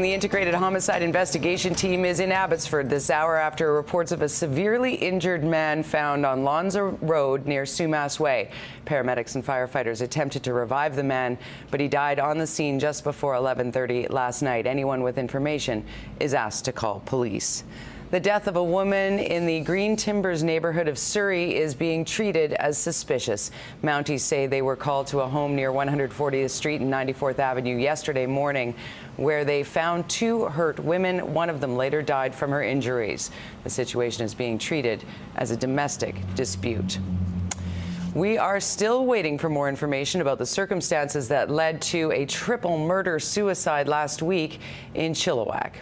The integrated homicide investigation team is in Abbotsford this hour after reports of a severely injured man found on Lonza Road near Sumas Way. Paramedics and firefighters attempted to revive the man, but he died on the scene just before 11:30 last night. Anyone with information is asked to call police. The death of a woman in the Green Timbers neighborhood of Surrey is being treated as suspicious. Mounties say they were called to a home near 140th Street and 94th Avenue yesterday morning, where they found two hurt women. One of them later died from her injuries. The situation is being treated as a domestic dispute. We are still waiting for more information about the circumstances that led to a triple murder-suicide last week in Chilliwack.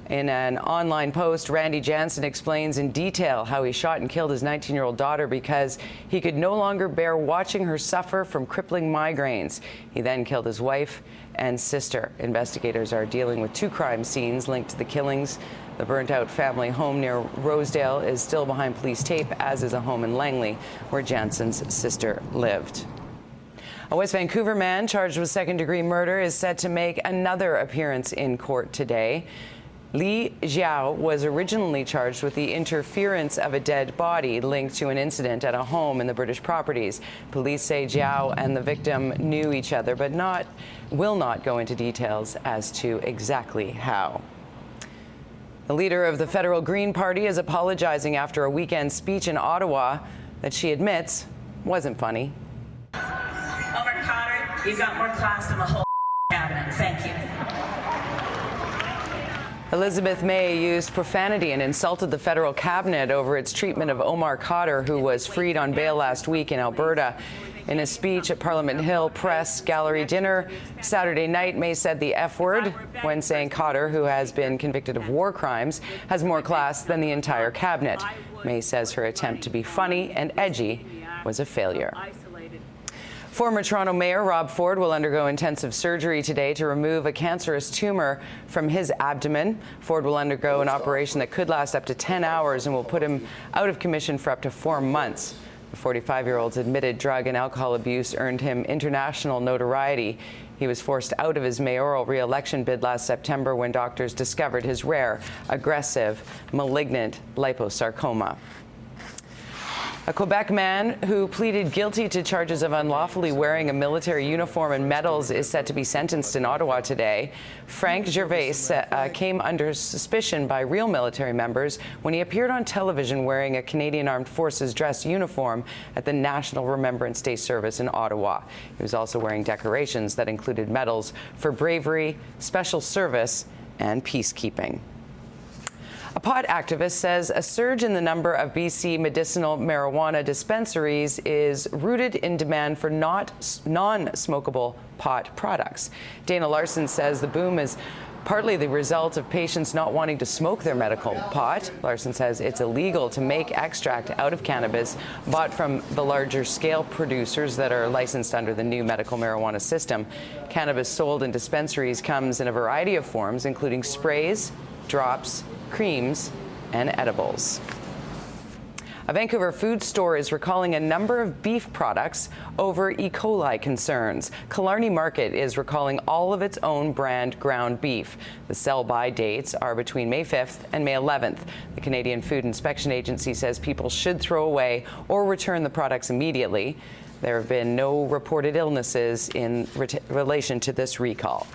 In an online post, Randy Jansen explains in detail how he shot and killed his 19-year-old daughter because he could no longer bear watching her suffer from crippling migraines. He then killed his wife and sister. Investigators are dealing with two crime scenes linked to the killings. The burnt-out family home near Rosedale is still behind police tape, as is a home in Langley where Jansen's sister lived. A West Vancouver man charged with second-degree murder is set to make another appearance in court today. Xiao was originally charged with the interference of a dead body linked to an incident at a home in the British Properties. Police say Xiao and the victim knew each other, but will not go into details as to exactly how. The leader of the federal Green Party is apologizing after a weekend speech in Ottawa that she admits wasn't funny. Over Cotter, you've got more class than the whole cabinet. Thank you. Elizabeth May used profanity and insulted the federal cabinet over its treatment of Omar Khadr, who was freed on bail last week in Alberta. In a speech at Parliament Hill Press Gallery dinner Saturday night, May said the F word when saying Khadr, who has been convicted of war crimes, has more class than the entire cabinet. May says her attempt to be funny and edgy was a failure. Former Toronto Mayor Rob Ford will undergo intensive surgery today to remove a cancerous tumor from his abdomen. Ford will undergo an operation that could last up to 10 hours and will put him out of commission for up to 4 months. The 45-year-old's admitted drug and alcohol abuse earned him international notoriety. He was forced out of his mayoral re-election bid last September when doctors discovered his rare, aggressive, malignant liposarcoma. A Quebec man who pleaded guilty to charges of unlawfully wearing a military uniform and medals is set to be sentenced in Ottawa today. Frank Gervas came under suspicion by real military members when he appeared on television wearing a Canadian Armed Forces dress uniform at the National Remembrance Day service in Ottawa. He was also wearing decorations that included medals for bravery, special service, and peacekeeping. A pot activist says a surge in the number of BC medicinal marijuana dispensaries is rooted in demand for non-smokable pot products. Dana Larson says the boom is partly the result of patients not wanting to smoke their medical pot. Larson says it's illegal to make extract out of cannabis bought from the larger scale producers that are licensed under the new medical marijuana system. Cannabis sold in dispensaries comes in a variety of forms, including sprays, drops, creams, and edibles. A Vancouver food store is recalling a number of beef products over E. coli concerns. Killarney Market is recalling all of its own brand ground beef. The sell-by dates are between May 5th and May 11th. The Canadian Food Inspection Agency says people should throw away or return the products immediately. There have been no reported illnesses in relation to this recall.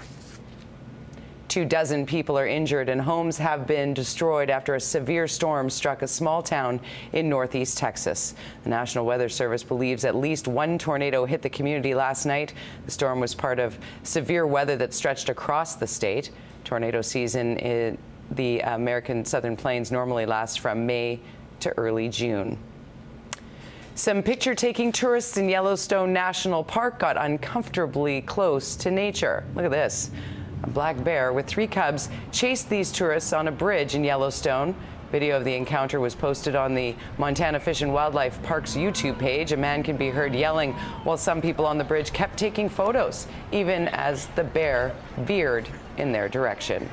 24 people are injured and homes have been destroyed after a severe storm struck a small town in northeast Texas. The National Weather Service believes at least one tornado hit the community last night. The storm was part of severe weather that stretched across the state. Tornado season in the American Southern Plains normally lasts from May to early June. Some picture-taking tourists in Yellowstone National Park got uncomfortably close to nature. Look at this. A black bear with 3 cubs chased these tourists on a bridge in Yellowstone. Video of the encounter was posted on the Montana Fish and Wildlife Park's YouTube page. A man can be heard yelling while some people on the bridge kept taking photos, even as the bear veered in their direction.